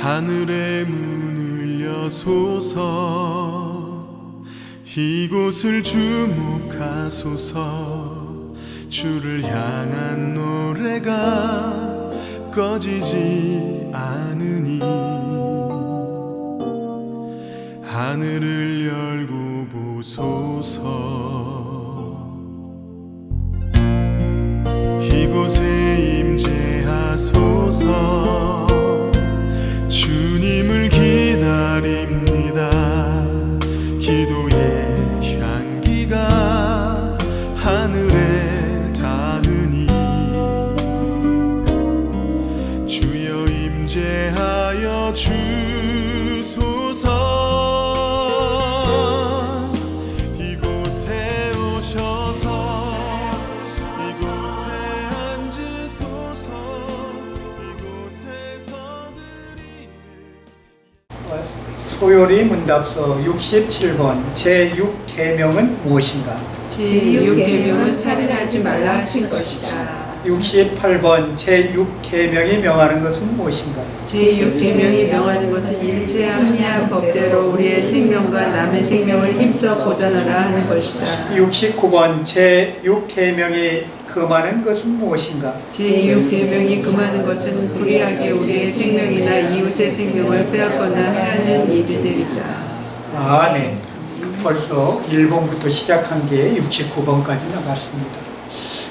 하늘의 문을 여소서 이곳을 주목하소서 주를 향한 노래가 꺼지지 않으니 하늘을 열고 보소서 이곳에 임재하소서 주님을 기다립니다 기도의 향기가 하늘에 닿으니 주여 임재하여 주소서 이곳에 오셔서 이곳에 앉으소서 이곳에서 소요리 문답서 67번 제6계명은 무엇인가? 제6계명은 살인하지 말라 하신 것이다. 68번 제6계명이 명하는 것은 무엇인가? 제6계명이 명하는 것은 일체 합리한 법대로 우리의 생명과 남의 생명을 힘써 보존하라 하는 것이다. 69번 제6계명이 금하는 것은 무엇인가? 제6계명이 금하는 것은 불의하게 우리의 생명이나 이웃의 생명을 빼앗거나 해하는 일들이다. 네. 벌써 1번부터 시작한 게 69번까지 나갔습니다.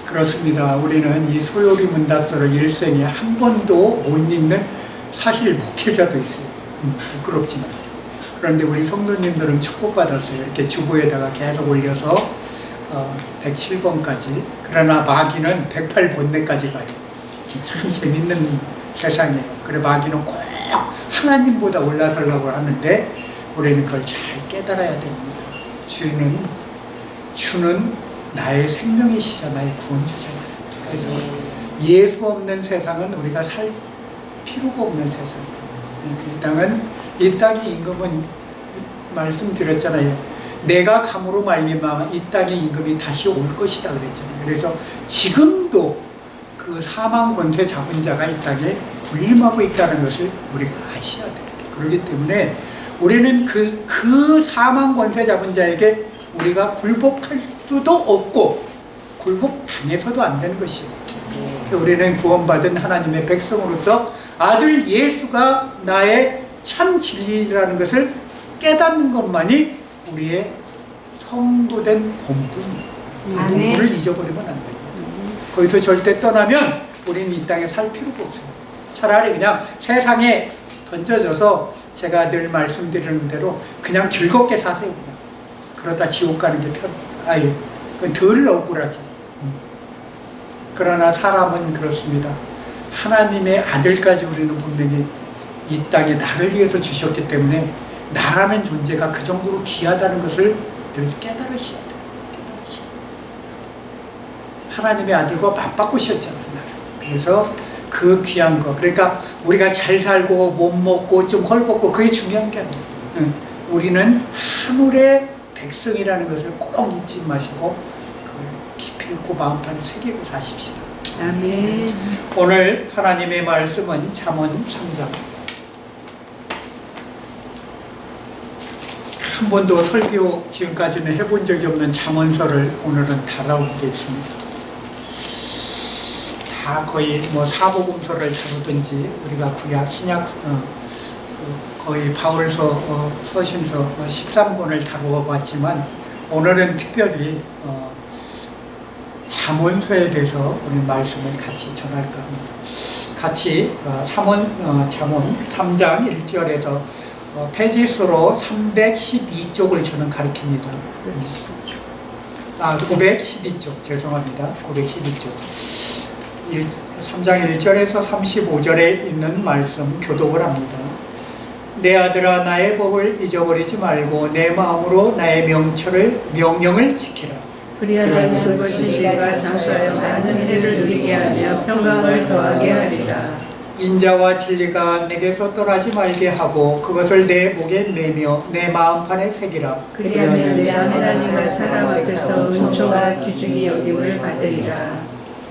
그렇습니다. 우리는 이 소요리 문답서를 일생에 한 번도 못 읽는 사실 목회자도 있어요. 부끄럽지만. 그런데 우리 성도님들은 축복받았어요. 이렇게 주보에다가 계속 올려서 107번까지. 그러나 마귀는 108번내까지 가요. 참 재밌는 세상이에요. 그래 마귀는 꼭 하나님보다 올라서려고 하는데 우리는 그걸 잘 깨달아야 됩니다. 주는 나의 생명이시자 나의 구원주잖아요. 그래서 예수 없는 세상은 우리가 살 필요가 없는 세상이에요. 이 땅의 임금은 말씀드렸잖아요. 내가 감으로 말미암아 이 땅의 임금이 다시 올 것이다 그랬잖아요. 그래서 지금도 그 사망 권세 잡은 자가 이 땅에 군림하고 있다는 것을 우리가 아셔야 돼요. 그렇기 때문에 우리는 그 사망 권세 잡은 자에게 우리가 굴복할 수도 없고 굴복당해서도 안 되는 것이에요. 우리는 구원받은 하나님의 백성으로서 아들 예수가 나의 참 진리라는 것을 깨닫는 것만이 우리의 성도된 본분입니다. 본분을 잊어버리면 안 됩니다. 거기서 절대 떠나면 우리는 이 땅에 살 필요가 없어요. 차라리 그냥 세상에 던져져서 제가 늘 말씀드리는 대로 그냥 즐겁게 사세요. 그냥. 그러다 지옥 가는 게 그건 덜 억울하지. 그러나 사람은 그렇습니다. 하나님의 아들까지 우리는 분명히 이 땅에 나를 위해서 주셨기 때문에 나라는 존재가 그 정도로 귀하다는 것을 늘 깨달으셔야 돼요. 하나님의 아들과 맞바꾸셨잖아요. 그래서 그 귀한 거, 그러니까 우리가 잘 살고 못 먹고 좀 헐벗고 그게 중요한 게 아니에요. 우리는 하늘의 백성이라는 것을 꼭 잊지 마시고 그걸 깊이 읽고 마음판에 새기고 사십시오. 아멘. 오늘 하나님의 말씀은 잠언 3장. 한 번도 설교 지금까지는 해본 적이 없는 잠언서를 오늘은 다뤄보겠습니다. 다 거의 사복음서를 다루든지 우리가 구약 신약 거의 바울서 서신서 13권을 다루어봤지만 오늘은 특별히 잠언서에 대해서 우리 말씀을 같이 전할까 합니다. 같이 잠언 3장 1절에서 페이지수로 312쪽을 저는 가리킵니다. 912쪽 죄송합니다. 912쪽 3장 1절에서 35절에 있는 말씀 교독을 합니다. 내 아들아 나의 법을 잊어버리지 말고 내 마음으로 나의 명령을 지키라. 그리하면 그것이 내가 장수하여 많은 해를 누리게 하며 평강을 더하게 하리라. 인자와 진리가 내게서 떠나지 말게 하고 그것을 내 목에 매며 내 마음판에 새기라. 그리하면 내가 하나님과 사람 앞에서 은총과 귀중히 여김을 받으리라.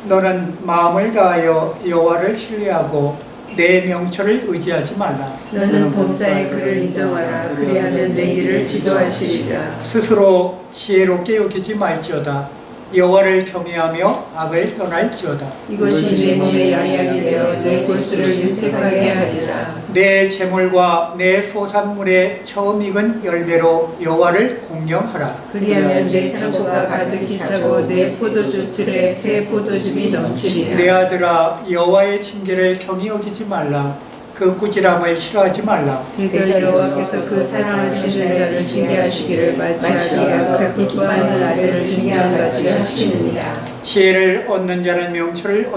너는 마음을 다하여 여호와를 신뢰하고 내 명철을 의지하지 말라. 너는 범사의 그를 인정하라. 그리하면 내 길을 지도하시리라. 스스로 지혜롭게 여기지 말지어다. 여호와를 경외하며 악을 떠날지어다. 이것이 내 몸의 양약이 되어 내 골수를 윤택하게 하리라. 내 재물과 내 소산물의 처음 익은 열매로 여호와를 공경하라. 그리하면 내 창고가 가득히 차고 내 포도주 틀에 새 포도즙이 넘치리라. 내 아들아, 여호와의 징계를 경히 여기지 말라. 그 꾸지람을 싫어하지 말라. 대저 여호와께서 그 사랑하시는 자를 징계하시기를 마치 아기가 기뻐하는 아들을 징계한 같이 하시느니라. 지혜를 얻는 자는 명철을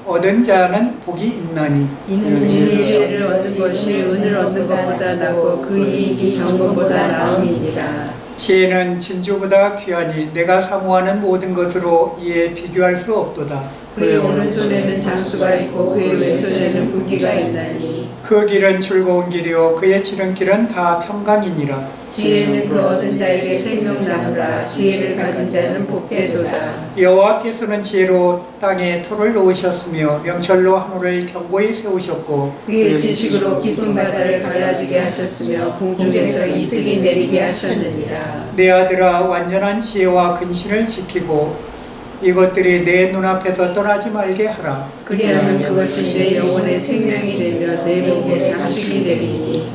얻은 자는 복이 있나니. 이는 지혜를 얻는 것이 은을 얻는 것보다 낫고 그 이익이 정금보다 나음이니라. 지혜는 진주보다 귀하니 내가 사모하는 모든 것으로 이에 비교할 수 없도다. 그의 오른손에는 장수가 있고 그의 왼손에는 무기가 있나니 그 길은 즐거운 길이요 그의 지름길은 다 평강이니라. 지혜는 그 얻은 자에게 생명나무라. 지혜를 가진 자는 복되도다. 여호와께서는 지혜로 땅에 토를 놓으셨으며 명철로 하늘을 견고히 세우셨고 그의 지식으로 깊은 바다를 갈라지게 하셨으며 공중에서 이슬이 내리게 하셨느니라. 내 아들아, 완전한 지혜와 근신을 지키고 이것들이 내 눈앞에서 떠나지 말게 하라. 그리하면 그것이 내 영혼의 생명이 되며 내 목에 장식이 되리니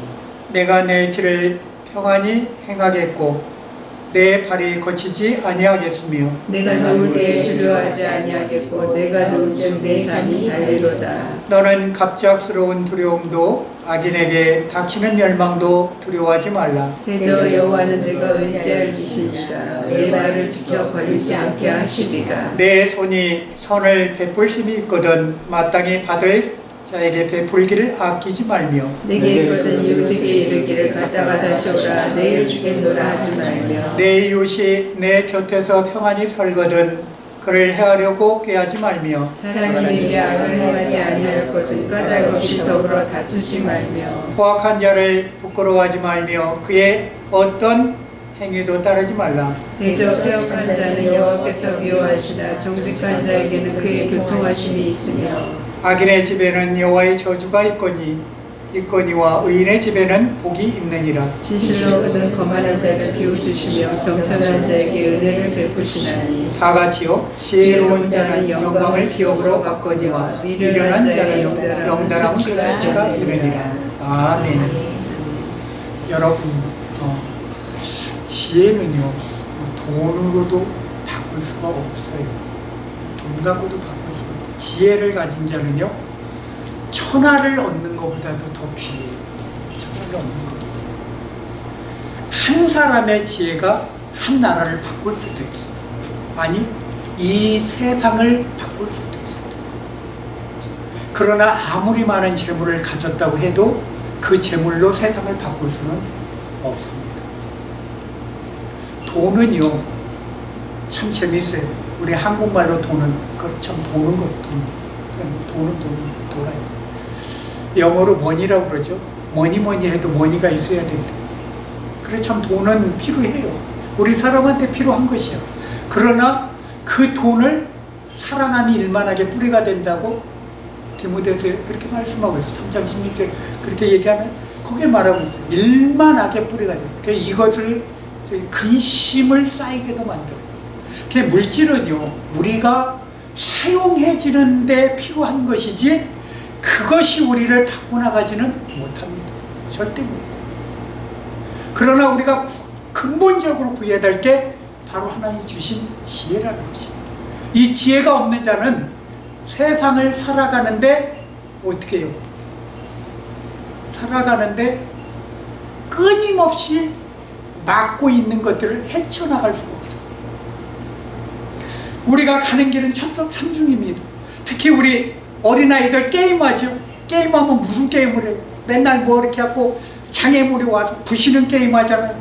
내가 내 길을 평안히 행하겠고 내 발이 거치지 아니하겠으며 내가 누울 때에 두려워하지 아니하겠고 내가 누울 즉 내 잠이 달리로다. 너는 갑작스러운 두려움도 악인에게 닥치는 멸망도 두려워하지 말라. 대저 여호와는 내가 의지할 이시니라. 내 발을 지켜 걸리지 않게 하시리라. 내 손이 선을 베풀 힘이 있거든 마땅히 받을 자에게 베풀기를 아끼지 말며 내게 있거든 이웃에게 이르기를 갔다가 다시 오라. 내일 주겠노라 하지 말며 내 이웃이 내 곁에서 평안히 살거든 그를 해하려고 꾀하지 말며 사람이 내게 악을 행하지 아니하였거든 까닭 없이 더불어 다투지 말며 포악한 자를 부끄러워하지 말며 그의 어떤 행위도 따르지 말라. 대저 폐역한 자는 여호와께서 미워하시나 정직한 자에게는 그의 교통하심이 있으며 악인의 집에는 여호와의 저주가 있거니와 의인의 집에는 복이 있느니라. 진실로 그는 거만한 자를 비웃으시며 겸손한 자에게 은혜를 베푸시나니 다 같이요. 지혜로운 자는 영광을 기업으로 받거니와 미련한 자는 영달함은 수치가 되느니라. 아멘. 여러분, 지혜는요 돈으로도 바꿀 수가 없어요. 돈 갖고도 바꿀 수가 없어요. 지혜를 가진 자는요 천하를 얻는 것보다도 더 귀해요. 천하를 얻는 것. 한 사람의 지혜가 한 나라를 바꿀 수도 있어요. 아니 이 세상을 바꿀 수도 있어요. 그러나 아무리 많은 재물을 가졌다고 해도 그 재물로 세상을 바꿀 수는 없습니다. 돈은요 참 재밌어요. 우리 한국말로 돈은 참 도는 것, 돈은 돌아요. 영어로 머니라고 그러죠. 머니 해도 머니가 있어야 돼요. 그래 참 돈은 필요해요. 우리 사람한테 필요한 것이요. 그러나 그 돈을 사랑함이 일만하게 뿌리가 된다고 디모데서 그렇게 말씀하고 있어요. 3장 16절 그렇게 얘기하면 거기에 말하고 있어요. 일만하게 뿌리가 돼요. 그러니까 이것을 근심을 쌓이게도 만들어요. 그 물질은요 우리가 사용해지는 데 필요한 것이지 그것이 우리를 바꿔나가지는 못합니다. 절대 못해요. 그러나 우리가 근본적으로 구해야 될 게 바로 하나님이 주신 지혜라는 것입니다. 이 지혜가 없는 자는 세상을 살아가는데 어떻게 해요? 살아가는데 끊임없이 막고 있는 것들을 헤쳐나갈 수가 없어요. 우리가 가는 길은 천적삼중입니다. 특히 우리 어린아이들 게임하죠. 게임하면 무슨 게임을 해요? 맨날 뭐 이렇게 하고 장애물이 와서 부시는 게임 하잖아요.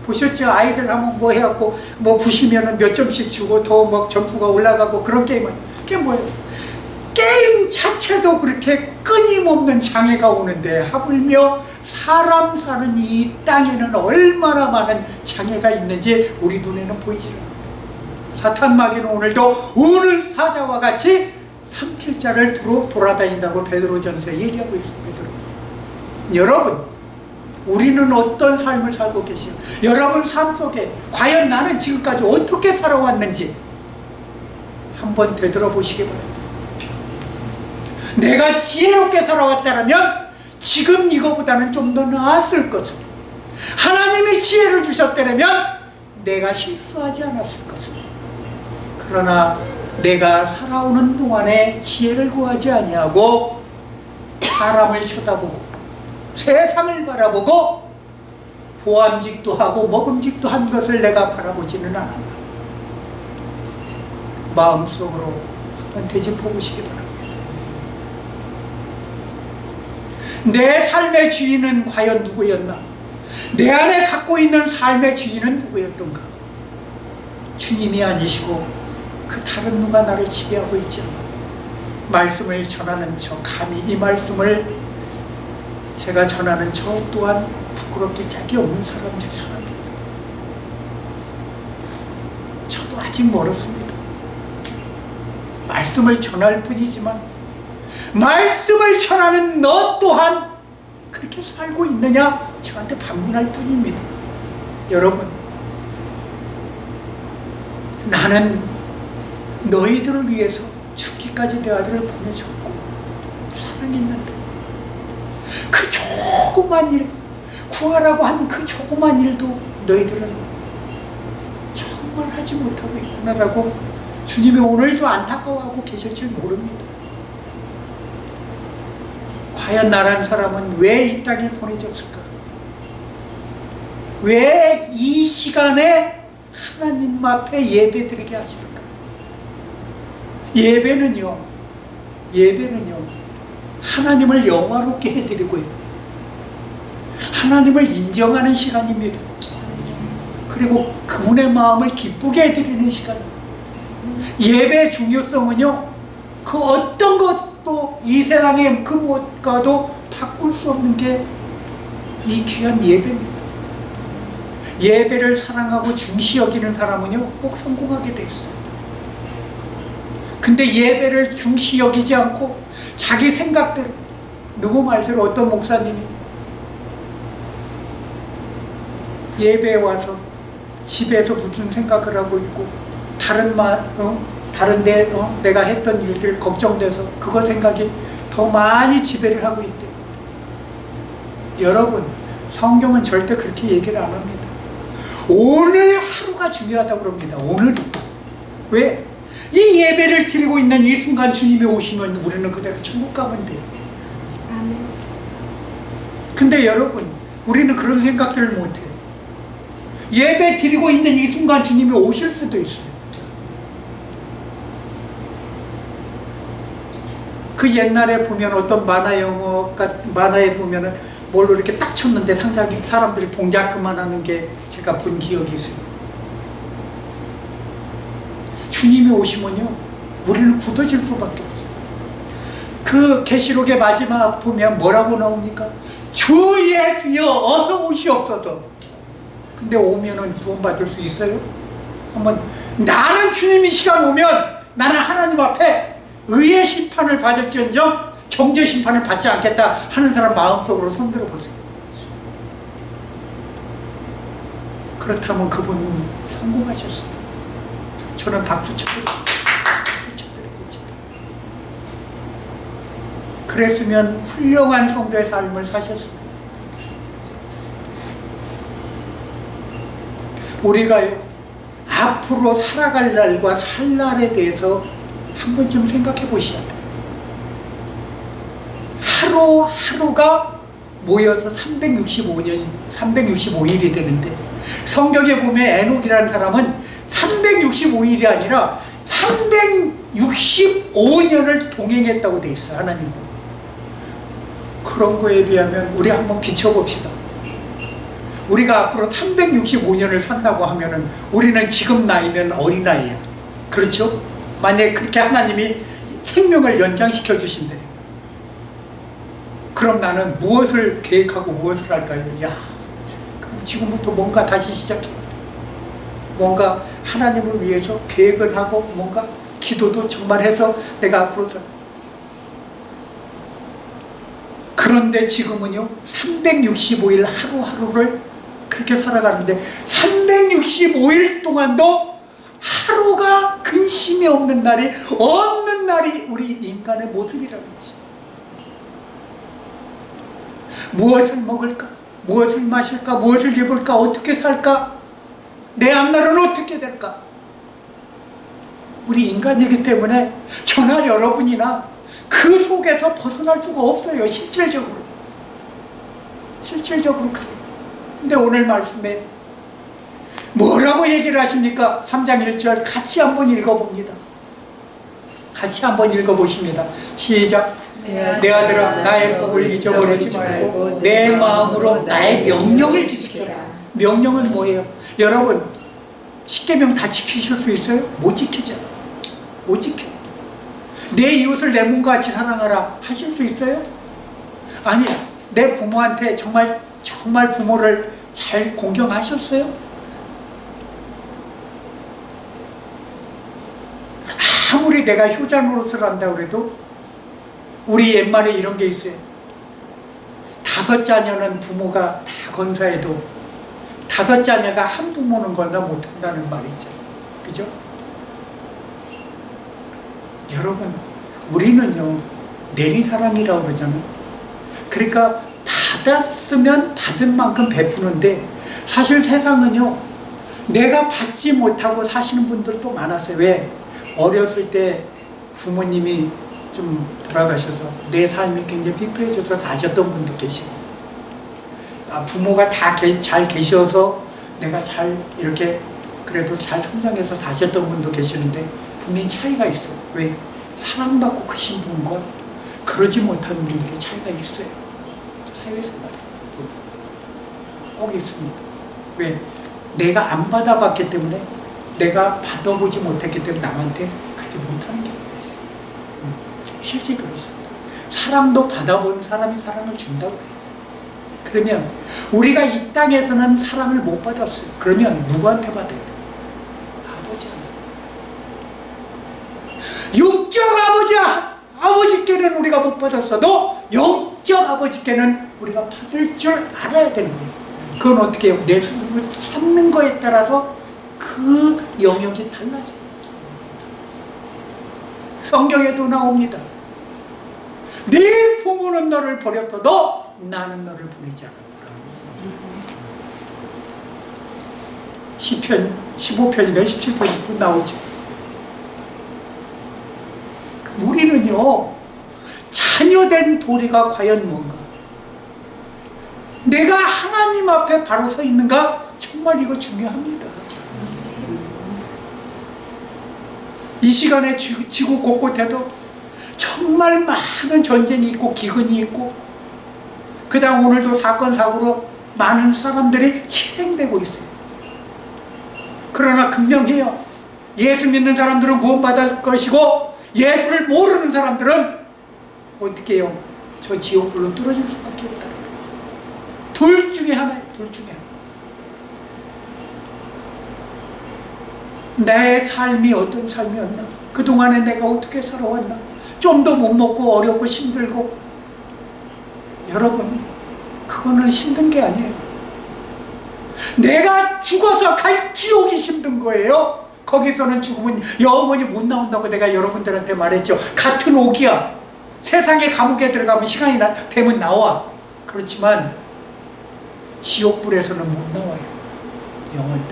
보셨죠? 아이들 하면 뭐 해갖고 뭐 부시면은 몇 점씩 주고 더 막 점수가 올라가고 그런 게임을. 그게 뭐예요? 게임 자체도 그렇게 끊임없는 장애가 오는데 하물며 사람 사는 이 땅에는 얼마나 많은 장애가 있는지 우리 눈에는 보이지 않아요. 사탄 마귀는 오늘도 우는 사자와 같이 삼킬자를 두루 돌아다닌다고 베드로전서에 얘기하고 있습니다. 여러분, 우리는 어떤 삶을 살고 계시오? 여러분 삶 속에 과연 나는 지금까지 어떻게 살아왔는지 한번 되돌아보시기 바랍니다. 내가 지혜롭게 살아왔다면 지금 이거보다는 좀 더 나았을 것을, 하나님이 지혜를 주셨다면 내가 실수하지 않았을 것을. 그러나 내가 살아오는 동안에 지혜를 구하지 아니하고 사람을 쳐다보고 세상을 바라보고 보암직도 하고 먹음직도 한 것을 내가 바라보지는 않았다. 마음속으로 한번 되짚어보시기 바랍니다. 내 삶의 주인은 과연 누구였나? 내 안에 갖고 있는 삶의 주인은 누구였던가? 주님이 아니시고 그 다른 누가 나를 지배하고 있지 않나? 말씀을 전하는 저, 감히 이 말씀을 제가 전하는 저 또한 부끄럽게 짝이 없는 사람 중 하나입니다. 저도 아직 멀었습니다. 말씀을 전할 뿐이지만 말씀을 전하는 너 또한 그렇게 살고 있느냐 저한테 반문할 뿐입니다. 여러분, 나는 너희들을 위해서 죽기까지 내 아들을 보내줬고 사랑했는데 그 조그만 일, 구하라고 한 그 조그만 일도 너희들은 정말 하지 못하고 있구나라고 주님이 오늘도 안타까워하고 계실 줄 모릅니다. 과연 나란 사람은 왜 이 땅에 보내졌을까? 왜 이 시간에 하나님 앞에 예배드리게 하실까? 예배는요, 하나님을 영화롭게 해드리고요, 하나님을 인정하는 시간입니다. 그리고 그분의 마음을 기쁘게 해드리는 시간입니다. 예배의 중요성은요, 그 어떤 것도 이 세상에 그 무엇과도 바꿀 수 없는 게 이 귀한 예배입니다. 예배를 사랑하고 중시 여기는 사람은요 꼭 성공하게 돼 있어요. 근데 예배를 중시 여기지 않고 자기 생각대로, 누구 말대로 어떤 목사님이 예배에 와서 집에서 무슨 생각을 하고 있고 다른데 내가 했던 일들 걱정돼서 그거 생각이 더 많이 지배를 하고 있대. 여러분, 성경은 절대 그렇게 얘기를 안 합니다. 오늘 하루가 중요하다고 그럽니다. 오늘. 왜? 이 예배를 드리고 있는 이 순간 주님이 오시면 우리는 그대로 천국 가면 돼요. 아멘. 근데 여러분, 우리는 그런 생각들을 못해요. 예배 드리고 있는 이 순간 주님이 오실 수도 있어요. 그 옛날에 보면 어떤 만화에 보면은 뭘로 이렇게 딱 쳤는데 상당히 사람들이 동작 그만하는 게 제가 본 기억이 있어요. 주님이 오시면요, 우리는 굳어질 수밖에 없어요. 그 계시록의 마지막 보면 뭐라고 나옵니까? 주 예수여 어서 오시옵소서. 근데 오면은 구원받을 수 있어요? 한번, 나는 주님이 시간 오면 나는 하나님 앞에 의의 심판을 받을지언정 정죄 심판을 받지 않겠다 하는 사람 마음속으로 손들어 보세요. 그렇다면 그분은 성공하셨습니다. 저는 박수 쳐드리겠습니다. 그랬으면 훌륭한 성도의 삶을 사셨습니다. 우리가요, 앞으로 살아갈 날과 살 날에 대해서 한 번쯤 생각해 보셔야 돼요. 하루하루가 모여서 365일이 되는데, 성경에 보면 에녹이라는 사람은 365일이 아니라 365년을 동행했다고 돼 있어요, 하나님과. 그런 거에 비하면 우리 한번 비춰봅시다. 우리가 앞으로 365년을 산다고 하면은 우리는 지금 나이면 어린아이야. 그렇죠? 만약에 그렇게 하나님이 생명을 연장시켜 주신대, 그럼 나는 무엇을 계획하고 무엇을 할까요? 야, 그럼 지금부터 뭔가 다시 시작해. 뭔가 하나님을 위해서 계획을 하고 뭔가 기도도 정말 해서 내가 앞으로 그런데 지금은요 365일 하루하루를 그렇게 살아가는데 365일 동안도 하루가 근심이 없는 날이 우리 인간의 모습이라는 것입니다. 무엇을 먹을까? 무엇을 마실까? 무엇을 입을까? 어떻게 살까? 내 앞날은 어떻게 될까? 우리 인간이기 때문에 저나 여러분이나 그 속에서 벗어날 수가 없어요. 실질적으로 그래요. 근데 오늘 말씀에 뭐라고 얘기를 하십니까? 3장 1절 같이 한번 읽어봅니다. 같이 한번 읽어보십니다. 시작. 내 아들아 나의 법을 잊어버리지 말고 내 마음으로 나의 명령을 지키라. 명령은 뭐예요? 여러분 10계명 다 지키실 수 있어요? 못 지키죠. 못 지켜. 내 이웃을 내 몸과 같이 사랑하라 하실 수 있어요? 아니요. 내 부모한테 정말 부모를 잘 공경하셨어요? 아무리 내가 효자 노릇을 한다고 해도 우리 옛말에 이런 게 있어요. 5 자녀는 부모가 다 건사해도 5 자녀가 한 부모는 건사 못한다는 말이 있잖아요. 그죠? 여러분 우리는요 내리사랑이라고 그러잖아요. 그러니까 받았으면 받은 만큼 베푸는데 사실 세상은요 내가 받지 못하고 사시는 분들도 많았어요. 왜? 어렸을 때 부모님이 좀 돌아가셔서 내 삶이 굉장히 피폐해져서 사셨던 분도 계시고 부모가 다 잘 계셔서 내가 잘 이렇게 그래도 잘 성장해서 사셨던 분도 계시는데 분명히 차이가 있어. 왜? 사랑받고 크신 분과 그러지 못하는 분들의 차이가 있어요. 사회에서 말이에요. 꼭 있습니다. 왜? 내가 안 받아봤기 때문에 내가 받아보지 못했기 때문에 남한테 그렇게 못하는 경우가 있어요. 실제 그렇습니다. 사랑도 받아본 사람이 사랑을 준다고 해요. 그러면 우리가 이 땅에서는 사랑을 못 받았어요. 그러면 누구한테 받아야 돼요? 육적 아버지께는 우리가 못 받았어도 영적 아버지께는 우리가 받을 줄 알아야 되는 거예요. 그건 어떻게 해요? 내 스스로 찾는 거에 따라서 그 영역이 달라져요. 성경에도 나옵니다. 네 부모는 너를 버렸어도 나는 너를 버리지 않았다. 시편 15편인가 17편이 나오죠. 우리는요 자녀된 도리가 과연 뭔가, 내가 하나님 앞에 바로 서 있는가, 정말 이거 중요합니다. 이 시간에 지구 곳곳에도 정말 많은 전쟁이 있고 기근이 있고 그 다음 오늘도 사건 사고로 많은 사람들이 희생되고 있어요. 그러나 분명해요. 예수 믿는 사람들은 구원받을 것이고 예수를 모르는 사람들은 어떻게 해요? 저 지옥불로 떨어질 수밖에 없다. 둘 중에 하나예요. 둘 중에 하나. 내 삶이 어떤 삶이었나? 그동안에 내가 어떻게 살아왔나? 좀 더 못 먹고 어렵고 힘들고. 여러분 그거는 힘든 게 아니에요. 내가 죽어서 갈 지옥이 힘든 거예요. 거기서는 죽으면 영원히 못 나온다고 내가 여러분들한테 말했죠. 같은 옥이야. 세상의 감옥에 들어가면 시간이 되면 나와. 그렇지만 지옥불에서는 못 나와요. 영원히.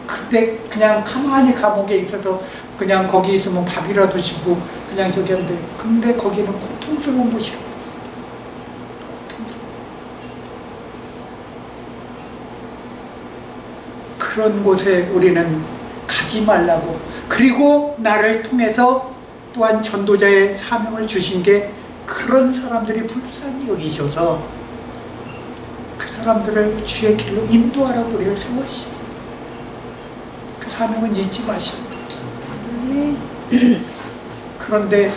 근데 그냥 가만히 감옥에 있어서 그냥 거기 있으면 밥이라도 주고 그냥 저기 하는데, 근데 거기는 고통스러운 곳이야. 고통스러워. 그런 곳에 우리는 가지 말라고. 그리고 나를 통해서 또한 전도자의 사명을 주신 게 그런 사람들이 불쌍히 여기셔서 그 사람들을 주의 길로 인도하라고 우리를 세워주셨어요. 그 사명은 잊지 마시고. 그런데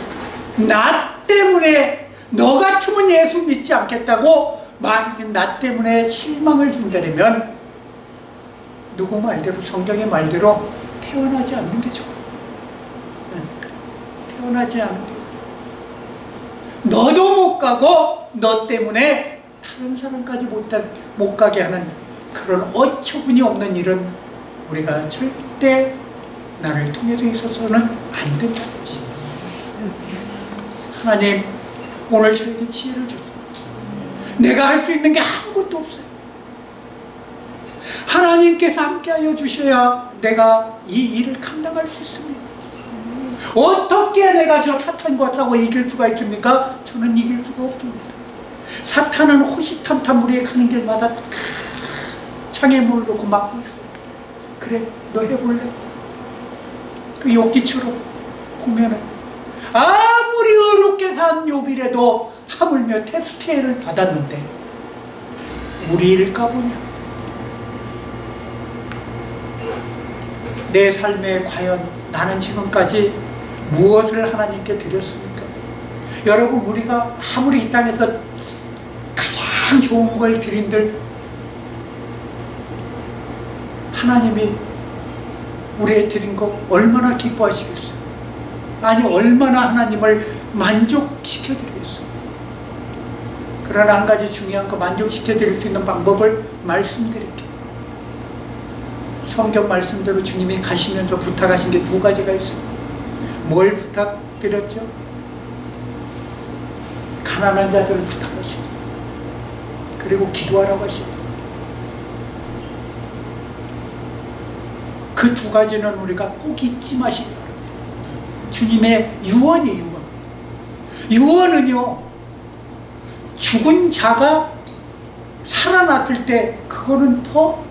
나 때문에 너 같으면 예수 믿지 않겠다고 만약에 나 때문에 실망을 준다면 누구 말대로, 성경의 말대로 태어나지 않는 게 좋아요. 떠나지 않으려. 너도 못 가고 너 때문에 다른 사람까지 못 가게 하는 그런 어처구니 없는 일은 우리가 절대 나를 통해서 있어서는 안 된다는 것입니다. 하나님, 오늘 저에게 지혜를 주세요. 내가 할 수 있는 게 아무것도 없어요. 하나님께서 함께하여 주셔야 내가 이 일을 감당할 수 있습니다. 어떻게 내가 저 사탄과 싸워 이길 수가 있습니까? 저는 이길 수가 없습니다. 사탄은 호시탐탐 우리의 가는 길마다 창에 물을 놓고 막고 있어요. 그래, 너 해볼래? 그 욥기처럼 보면은 아무리 어렵게 산 욥이라도 하물며 테스트를 받았는데 우리 일까 보냐? 내 삶에 과연 나는 지금까지 무엇을 하나님께 드렸습니까? 여러분, 우리가 아무리 이 땅에서 가장 좋은 걸 드린들 하나님이 우리의 드린 거 얼마나 기뻐하시겠어요? 아니, 얼마나 하나님을 만족시켜드리겠어요? 그러나 한 가지 중요한 거, 만족시켜드릴 수 있는 방법을 말씀드릴게요. 성경 말씀대로 주님이 가시면서 부탁하신 게 두 가지가 있어요. 뭘 부탁드렸죠? 가난한 자들을 부탁하시고, 그리고 기도하라고 하시고. 그 두 가지는 우리가 꼭 잊지 마시기 바랍니다. 주님의 유언이 유언은요, 죽은 자가 살아났을 때 그거는 더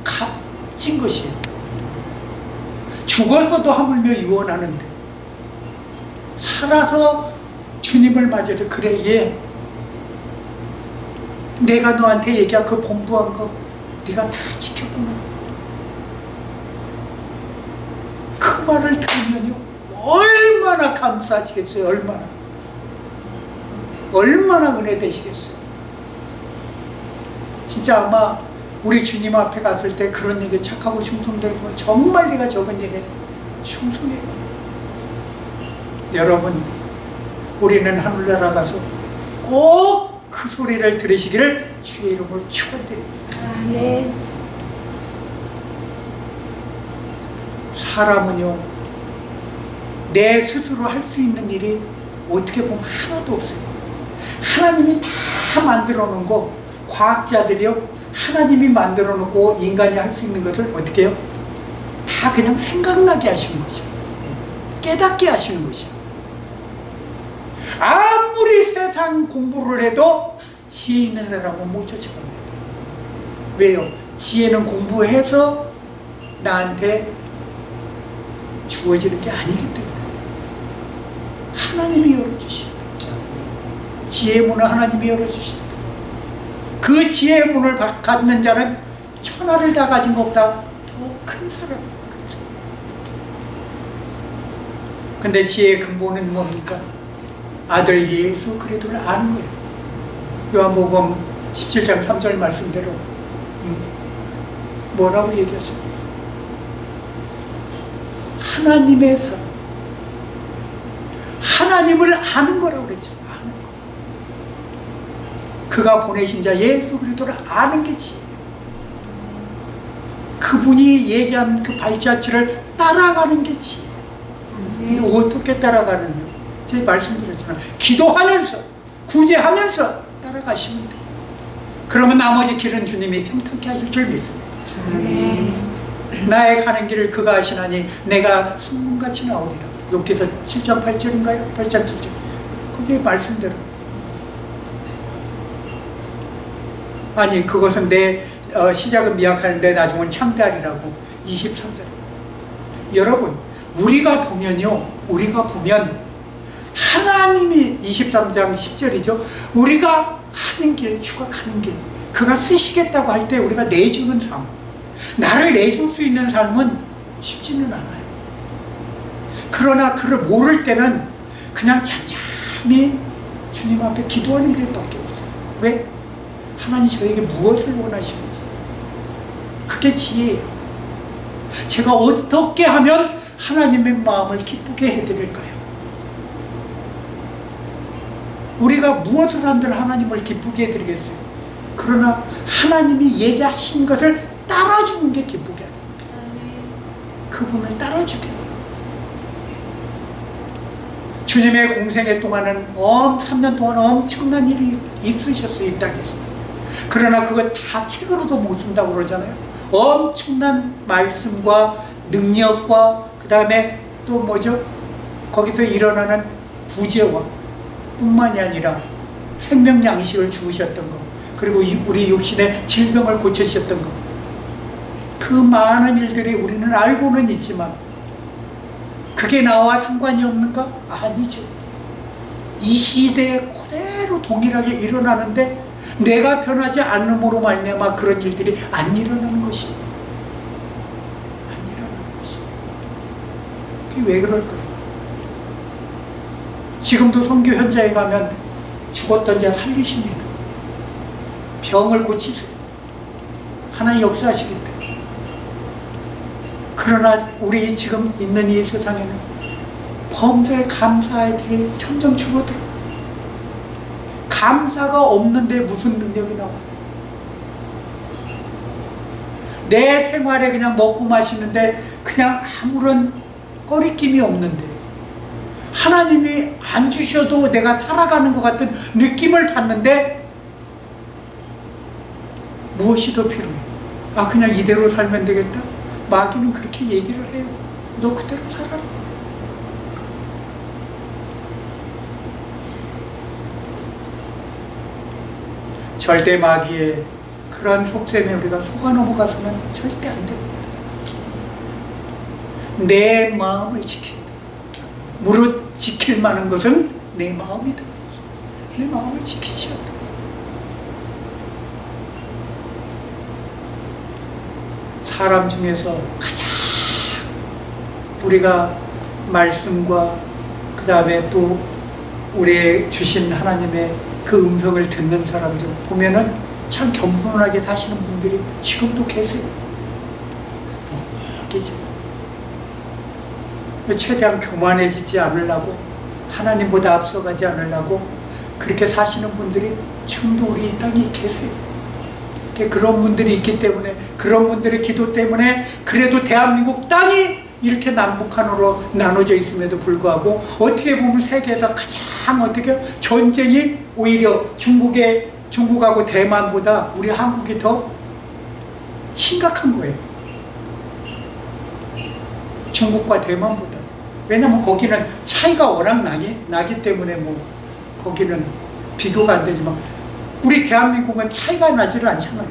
값진 것이에요. 죽어서도 하물며 유언하는데 살아서 주님을 맞아서 그래, 얘 내가 너한테 얘기한 그 본부한 거 네가 다 지켰구나. 그 말을 들으면요, 얼마나 감사하시겠어요. 얼마나 은혜 되시겠어요. 진짜 아마 우리 주님 앞에 갔을 때 그런 얘기, 착하고 충성되고 정말 네가 적은 얘기 충성해. 여러분, 우리는 하늘나라 가서 꼭 그 소리를 들으시기를 주의 이름으로 축원드립니다. 아멘. 사람은요, 내 스스로 할 수 있는 일이 어떻게 보면 하나도 없어요. 하나님이 다 만들어 놓은 거, 과학자들이요, 하나님이 만들어 놓고 인간이 할 수 있는 것을 어떻게 해요? 다 그냥 생각나게 하시는 거죠. 깨닫게 하시는 거죠. 아무리 세상 공부를 해도 지혜 있는 애라고 못 쫓아갑니다. 왜요? 지혜는 공부해서 나한테 주어지는 게 아니기 때문에 하나님이 열어주십니다. 지혜의 문을 하나님이 열어주십니다. 그 지혜의 문을 갖는 자는 천하를 다 가진 것보다 더 큰 사람입니다. 근데 지혜의 근본은 뭡니까? 아들 예수 그리스도를 아는 거예요. 요한복음 17장 3절 말씀대로 뭐라고 얘기하세요? 하나님의 사람, 하나님을 아는 거라고 그랬죠. 아는 거. 그가 보내신 자 예수 그리스도를 아는 게 지혜예요. 그분이 얘기한 그 발자취를 따라가는 게 지혜예요. 근데 어떻게 따라가느냐? 제가 말씀드렸잖아요. 기도하면서, 구제하면서 따라가시면 돼요. 그러면 나머지 길은 주님이 평탄케 하실 줄 믿습니다. 나의 가는 길을 그가 아시나니 내가 순금같이 나오리라. 욥기서 7장 8절인가요? 8장 7절. 거기에 말씀대로. 아니, 그것은 내 시작은 미약하는데 나중은 창대하리라고 23절. 여러분, 우리가 보면 하나님이 23장 10절이죠. 우리가 하는 길, 추각하는 길, 그가 쓰시겠다고 할 때 우리가 내주는 삶, 나를 내줄 수 있는 삶은 쉽지는 않아요. 그러나 그를 모를 때는 그냥 잠잠히 주님 앞에 기도하는 길밖에 없어요. 왜? 하나님 저에게 무엇을 원하시는지. 그게 지혜예요. 제가 어떻게 하면 하나님의 마음을 기쁘게 해드릴까요? 우리가 무엇을 한들 하나님을 기쁘게 해드리겠어요? 그러나 하나님이 얘기하신 것을 따라주는 게 기쁘게 하는 거예요. 그분을 따라주게 해요. 주님의 공생애 동안은 3년 동안 엄청난 일이 있으셨어요, 이 땅에서. 그러나 그거 다 책으로도 못 쓴다고 그러잖아요. 엄청난 말씀과 능력과 그 다음에 또 뭐죠? 거기서 일어나는 구제와 뿐만이 아니라 생명 양식을 주우셨던 것, 그리고 우리 육신의 질병을 고치셨던 것, 그 많은 일들이 우리는 알고는 있지만 그게 나와 상관이 없는가? 아니죠. 이 시대에 그대로 동일하게 일어나는데 내가 변하지 않음으로 말미암아 그런 일들이 안 일어나는 것이, 안 일어나는 것이. 그게 왜 그럴까요? 지금도 선교 현장에 가면 죽었던 자 살리십니다. 병을 고치세요. 하나님 역사하시기 때문에. 그러나 우리 지금 있는 이 세상에는 범사에 감사들이 점점 줄어들어. 감사가 없는데 무슨 능력이 나와요? 내 생활에 그냥 먹고 마시는데 그냥 아무런 꺼리낌이 없는데, 하나님이 안 주셔도 내가 살아가는 것 같은 느낌을 받는데 무엇이 더 필요해? 아, 그냥 이대로 살면 되겠다? 마귀는 그렇게 얘기를 해요. 너 그대로 살아. 절대 마귀의 그러한 속셈에 우리가 속아 넘어가서는 절대 안 됩니다. 내 마음을 지켜야 돼. 무릇 지킬 만한 것은 내 마음이다. 내 마음을 지키셔야 돼. 사람 중에서 가장 우리가 말씀과 그 다음에 또 우리의 주신 하나님의 그 음성을 듣는 사람들 보면은 참 겸손하게 사시는 분들이 지금도 계세요. 계죠. 최대한 교만해지지 않으려고, 하나님보다 앞서가지 않으려고 그렇게 사시는 분들이 지금도 우리 이 땅에 계세요. 그런 분들이 있기 때문에, 그런 분들의 기도 때문에 그래도 대한민국 땅이 이렇게 남북한으로 나눠져 있음에도 불구하고 어떻게 보면 세계에서 가장 어떻게 전쟁이 오히려 중국하고 대만보다 우리 한국이 더 심각한 거예요. 중국과 대만보다. 왜냐면 거기는 차이가 워낙 나기 때문에 뭐 거기는 비교가 안 되지만 우리 대한민국은 차이가 나지를 않잖아요.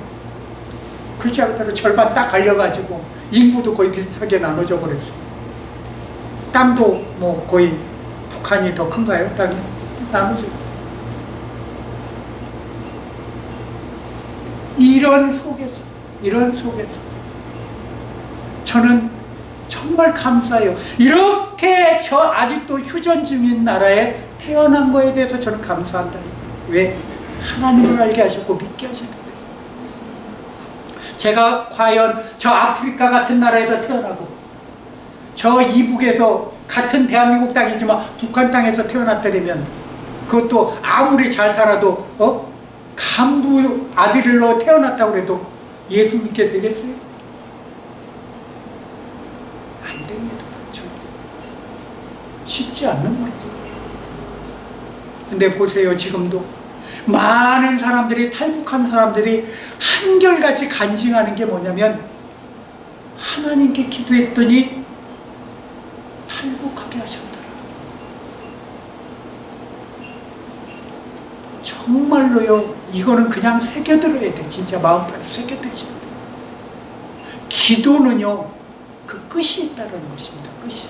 그렇지 않다로 절반 딱 갈려가지고 인구도 거의 비슷하게 나눠져 버렸어요. 땅도 뭐 거의 북한이 더 큰가요? 땅이 나눠져. 이런 속에서 저는 정말 감사해요. 이렇게 저 아직도 휴전 중인 나라에 태어난 거에 대해서 저는 감사한다. 왜? 하나님을 알게 하셨고 믿게 하셨는데, 제가 과연 저 아프리카 같은 나라에서 태어나고 저 이북에서 같은 대한민국 땅이지만 북한 땅에서 태어났다면 그것도 아무리 잘 살아도 간부 아들로 태어났다고 해도 예수 믿게 되겠어요? 안 됩니다. 쉽지 않는 거지. 근데 보세요, 지금도 많은 사람들이, 탈북한 사람들이 한결같이 간증하는 게 뭐냐면, 하나님께 기도했더니 탈북하게 하셨더라. 정말로요, 이거는 그냥 새겨들어야 돼. 진짜 마음까지 새겨들으셔야 돼. 기도는요, 그 끝이 있다는 것입니다. 끝이.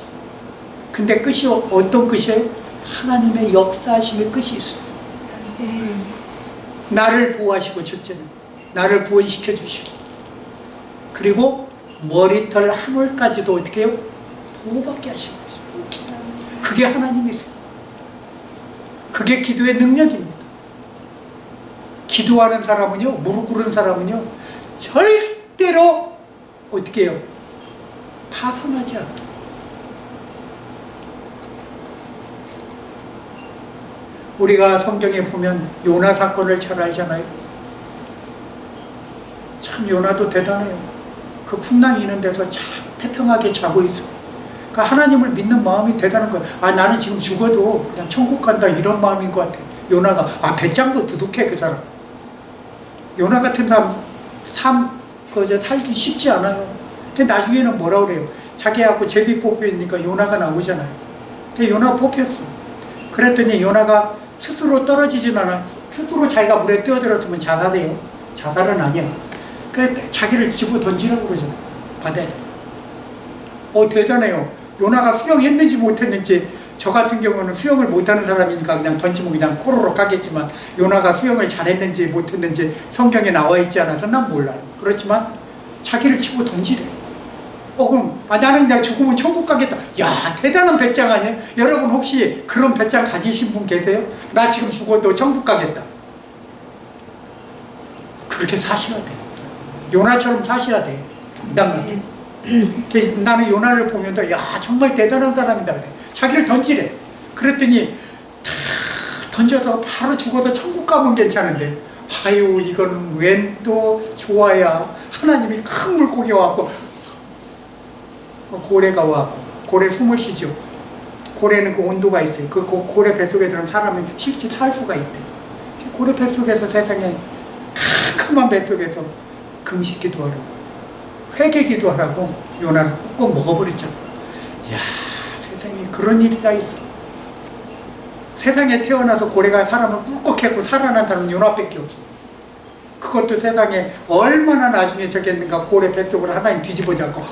근데 끝이 어떤 끝이에요? 하나님의 역사하심의 끝이 있어요. 나를 보호하시고, 첫째는 나를 구원시켜 주시고, 그리고 머리털 한 올까지도 어떻게 해요? 보호받게 하시는 거죠. 그게 하나님이세요. 그게 기도의 능력입니다. 기도하는 사람은요, 무릎 꿇은 사람은요, 절대로 어떻게 해요? 파손하지 않아요. 우리가 성경에 보면 요나 사건을 잘 알잖아요. 참 요나도 대단해요. 그 풍랑이 있는 데서 참 태평하게 자고 있어. 그러니까 하나님을 믿는 마음이 대단한 거예요. 아, 나는 지금 죽어도 그냥 천국 간다 이런 마음인 것 같아. 요나가 배짱도 두둑해 그 사람. 요나 같은 사람 살기 쉽지 않아요. 근데 나중에는 뭐라 그래요? 자기하고 제비 뽑히니까 요나가 나오잖아요. 근데 요나가 뽑혔어. 그랬더니 요나가 스스로 떨어지진 않아. 스스로 자기가 물에 뛰어들었으면 자살해요. 자살은 아니야. 그래 자기를 집어 던지라고 그러죠. 바다에. 대단해요. 요나가 수영했는지 못했는지, 저 같은 경우는 수영을 못하는 사람이니까 그냥 던지면 그냥 코로록 가겠지만, 요나가 수영을 잘했는지 못했는지 성경에 나와 있지 않아서 난 몰라요. 그렇지만 자기를 치고 던지래. 그럼 나는 그냥 죽으면 천국 가겠다. 야, 대단한 배짱 아니에요? 여러분 혹시 그런 배짱 가지신 분 계세요? 나 지금 죽어도 천국 가겠다. 그렇게 사셔야 돼. 요나처럼 사셔야 돼. 나는 요나를 보면서 야, 정말 대단한 사람이다 그래. 자기를 던지래. 그랬더니 다 던져서 바로 죽어도 천국 가면 괜찮은데, 아유, 이건 웬 또 좋아야 하나님이 큰 물고기가 왔고 고래가 왔고, 고래 숨을 쉬죠. 고래는 그 온도가 있어요. 그 고래 뱃속에 들어가면 사람이 실제 살 수가 있대. 고래 뱃속에서, 세상에 캄캄한 뱃속에서 금식기도 하라고, 회개기도 하라고 요나를 꼭 먹어버렸잖아. 이야, 세상에 그런 일이 다 있어. 세상에 태어나서 고래가 사람을 꿀꺽했고 살아난 사람은 요나밖에 없어. 그것도 세상에 얼마나 나중에 저겠는가. 고래 뱃속으로 하나님 뒤집어 잡고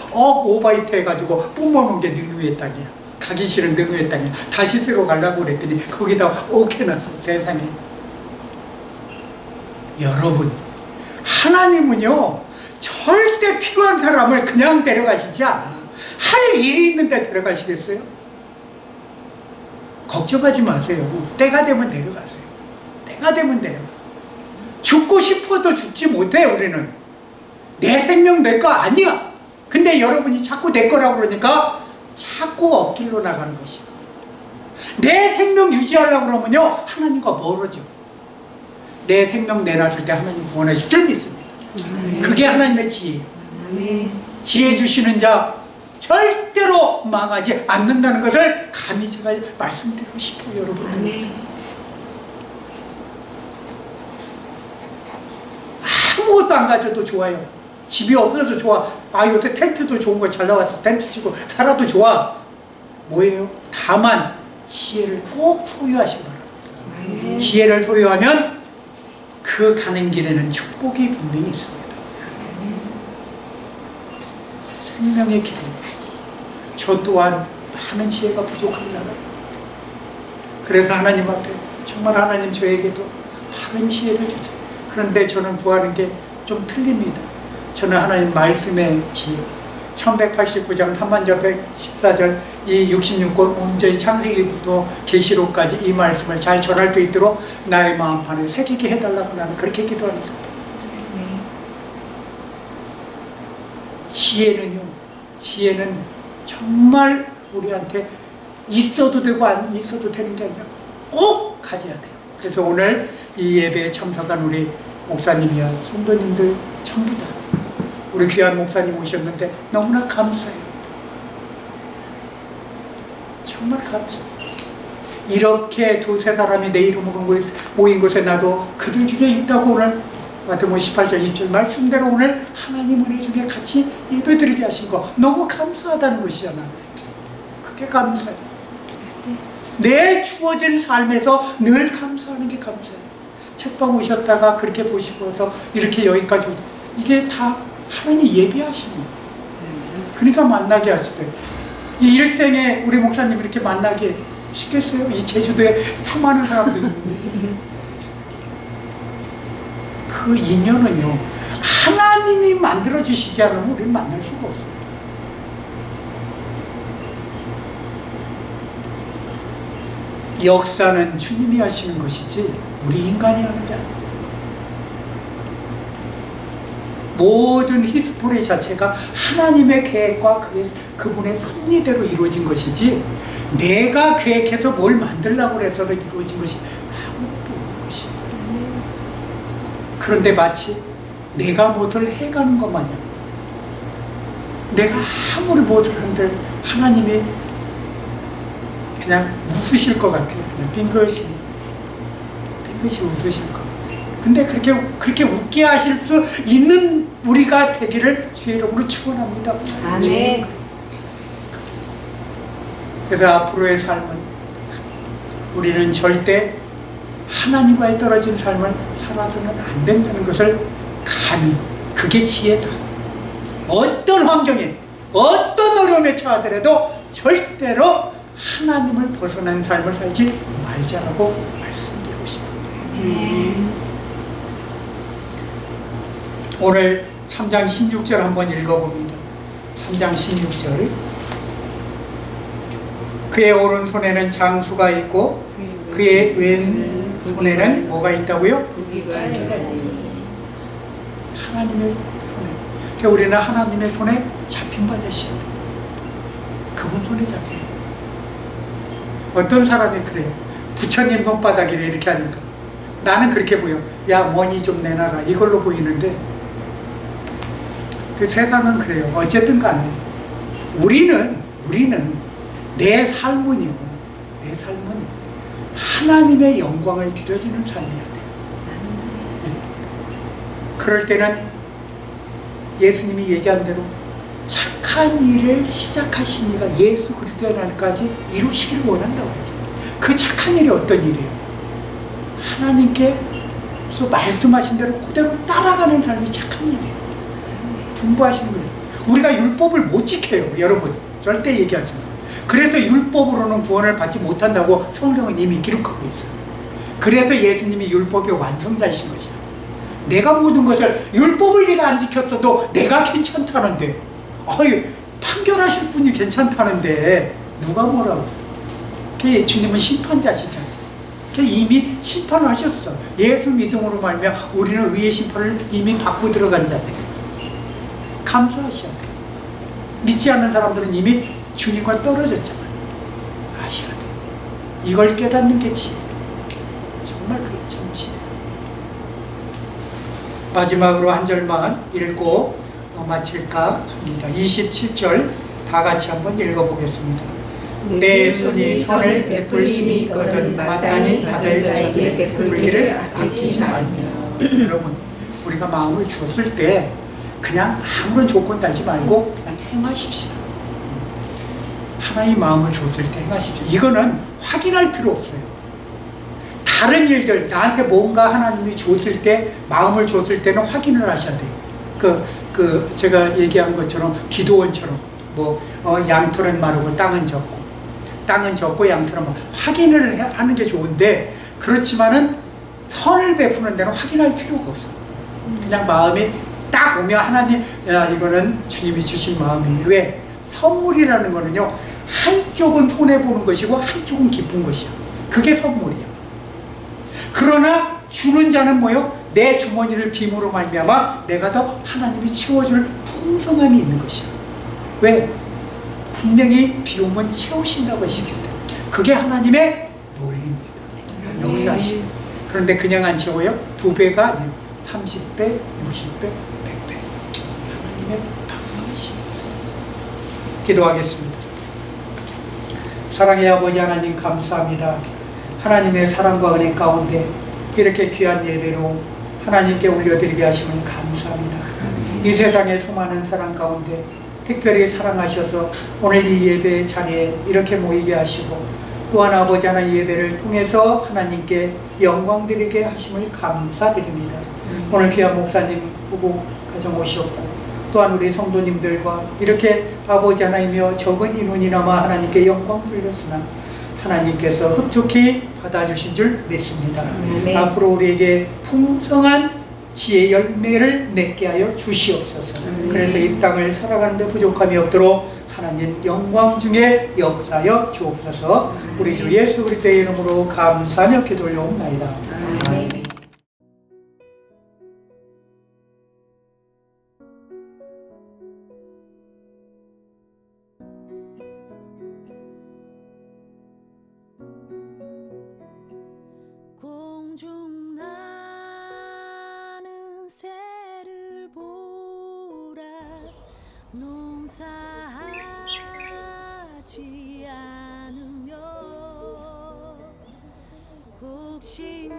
오바이트 해가지고 뿜어놓은 게 느누의 땅이야. 가기 싫은 느누의 땅이야. 다시 쓰러 가려고 그랬더니 거기다 옥해놨어. 세상에. 여러분, 하나님은요 절대 필요한 사람을 그냥 데려가시지 않아. 할 일이 있는데 데려가시겠어요? 걱정하지 마세요. 때가 되면 데려가세요. 때가 되면 데려가. 죽고 싶어도 죽지 못해. 우리는 내 생명 내 거 아니야. 근데 여러분이 자꾸 내 거라고 그러니까 자꾸 엇길로 나가는 것이야. 내 생명 유지하려고 그러면요 하나님과 멀어져. 내 생명 내놨을 때 하나님 구원하실 줄 믿습니다. 그게 하나님의 지혜예요. 지혜 주시는 자 절대로 망하지 않는다는 것을 감히 제가 말씀드리고 싶어요. 여러분들, 아무것도 안 가져도 좋아요. 집이 없어도 좋아. 요새 텐트도 좋은 거 잘 나왔어. 텐트 치고 살아도 좋아. 뭐예요? 다만 지혜를 꼭 소유하시기 바랍니다. 지혜를 소유하면 그 가는 길에는 축복이 분명히 있습니다. 생명의 길. 저 또한 많은 지혜가 부족합니다. 그래서 하나님 앞에 정말 하나님 저에게도 많은 지혜를 주세요. 그런데 저는 구하는 게 좀 틀립니다. 저는 하나님 말씀의 지혜, 1189장 3만절 114절 이 66권 온전히 창세기부터 계시록까지 이 말씀을 잘 전할 수 있도록 나의 마음판에 새기게 해달라고 나는 그렇게 기도합니다. 지혜는 정말 우리한테 있어도 되고 안 있어도 되는 게 아니라 꼭 가져야 돼요. 그래서 오늘 이 예배에 참석한 우리 목사님이야 성도님들 전부 다 우리 귀한 목사님 오셨는데 너무나 감사해요. 정말 감사해요. 이렇게 두세 사람이 내 이름으로 모인 곳에 나도 그들 중에 있다고 오늘 마태복음 18장 20절 말씀대로 오늘 하나님 은혜 중에 같이 예배드리게 하신 거 너무 감사하다는 것이야. 나는 그게 감사해요. 내 주어진 삶에서 늘 감사하는 게 감사해요. 책방 오셨다가 그렇게 보시고서 이렇게 여기까지 이게 다 하나님 예비하신 거예요. 그러니까 만나게 하실 때 이 일생에 우리 목사님 이렇게 만나게 쉽겠어요? 이 제주도에 수많은 사람들이 있는데 그 인연은요 하나님이 만들어주시지 않으면 우리는 만날 수가 없어요. 역사는 주님이 하시는 것이지 우리 인간이 하는 게 아니에요. 모든 히스토리 자체가 하나님의 계획과 그분의 섭리대로 이루어진 것이지 내가 계획해서 뭘 만들려고 해서 이루어진 것이 그런데 마치 내가 무엇을 해가는 것 마냥 내가 아무리 무엇을 한들 하나님이 그냥 웃으실 것 같아요. 그냥 빙긋이 웃으실 것 같아요. 근데 그렇게 웃게 하실 수 있는 우리가 되기를 주의 이름으로 축원합니다. 아멘. 그래서 앞으로의 삶은 우리는 절대 하나님과의 떨어진 삶을 살아서는 안 된다는 것을 감히, 그게 지혜다. 어떤 환경에 어떤 어려움에 처하더라도 절대로 하나님을 벗어난 삶을 살지 말자라고 말씀드리고 싶습니다. 오늘 3장 16절 한번 읽어봅니다. 3장 16절. 그의 오른손에는 장수가 있고 그의 왼손에는 뭐가 있다고요? 하나님의 손에. 그러니까 우리는 하나님의 손에 잡힌 바 되셔야 돼요. 그분 손에 잡힌. 어떤 사람이 그래요. 부처님 손바닥에 이렇게 하니까 나는 그렇게 보여. 야, 머니 좀 내놔라. 이걸로 보이는데 그 세상은 그래요. 어쨌든 간에 우리는 내 삶은요, 내 삶은 하나님의 영광을 드려지는 삶이어야 돼요. 그럴 때는 예수님이 얘기한 대로 착한 일을 시작하신 이가 예수 그리스도의 날까지 이루시기를 원한다고 하죠. 그 착한 일이 어떤 일이에요? 하나님께서 말씀하신 대로 그대로 따라가는 삶이 착한 일이에요. 분부하시는 거예요. 우리가 율법을 못 지켜요, 여러분. 절대 얘기하지 마요. 그래서 율법으로는 구원을 받지 못한다고 성경은 이미 기록하고 있어요. 그래서 예수님이 율법의 완성자이신 것이야. 내가 모든 것을, 율법을 네가 안 지켰어도 내가 괜찮다는데, 판결하실 분이 괜찮다는데 누가 뭐라고. 주님은 심판자시잖아요. 이미 심판을 하셨어. 예수 믿음으로 말미암아 우리는 의의 심판을 이미 받고 들어간 자들. 감사하셔야 돼요. 믿지 않는 사람들은 이미 주님과 떨어졌잖아요. 아셔야 돼요. 이걸 깨닫는 게 지혜. 정말 그게 참 지혜. 마지막으로 한 절만 읽고 마칠까 합니다. 27절 다 같이 한번 읽어보겠습니다. 내 손이 선을 베풀림이 있거든 마땅히 받을 자에게 베풀기를 아끼지 말며. 여러분, 우리가 마음을 주었을 때 그냥 아무런 조건 달지 말고 그냥 행하십시오. 하나님 마음을 줬을 때 행하십시오. 이거는 확인할 필요 없어요. 다른 일들, 나한테 뭔가 하나님이 줬을 때, 마음을 줬을 때는 확인을 하셔야 돼요. 제가 얘기한 것처럼 기도원처럼 양털은 마르고 땅은 젖고 양털은 마르고 확인을 하는 게 좋은데, 그렇지만은 선을 베푸는 데는 확인할 필요가 없어요. 그냥 마음이 딱 오면 하나님, 이거는 주님이 주신 마음이에요. 왜? 선물이라는 거는요, 한쪽은 손해보는 것이고 한쪽은 기쁜 것이야. 그게 선물이야. 그러나 주는 자는 뭐요? 내 주머니를 빔으로 말미암아 내가 더 하나님이 채워줄 풍성함이 있는 것이야. 왜? 분명히 비 오면 채우신다고 하시거든요. 그게 하나님의 논리입니다. 역사시. 그런데 그냥 안 채워요? 2배가 아니에요. 30배, 60배, 100배. 하나님의 방법이시. 기도하겠습니다. 사랑의 아버지 하나님, 감사합니다. 하나님의 사랑과 은혜 가운데 이렇게 귀한 예배로 하나님께 올려드리게 하시면 감사합니다. 이 세상의 수많은 사랑 가운데 특별히 사랑하셔서 오늘 이 예배 자리에 이렇게 모이게 하시고, 또한 아버지 하나님 예배를 통해서 하나님께 영광 드리게 하심을 감사드립니다. 오늘 귀한 목사님 부부 가정 오셨고, 또한 우리 성도님들과 이렇게 아버지 하나님이여 적은 인원이나마 하나님께 영광 돌렸으나 하나님께서 흡족히 받아주신 줄 믿습니다. 앞으로 우리에게 풍성한 지혜 열매를 맺게 하여 주시옵소서. 그래서 이 땅을 살아가는 데 부족함이 없도록 하나님 영광 중에 역사하여 주옵소서. 우리 주 예수 그리스도의 이름으로 감사하며 기도 올려옵나이다. 아멘. 공중 나는 농사하지 않으며 곡식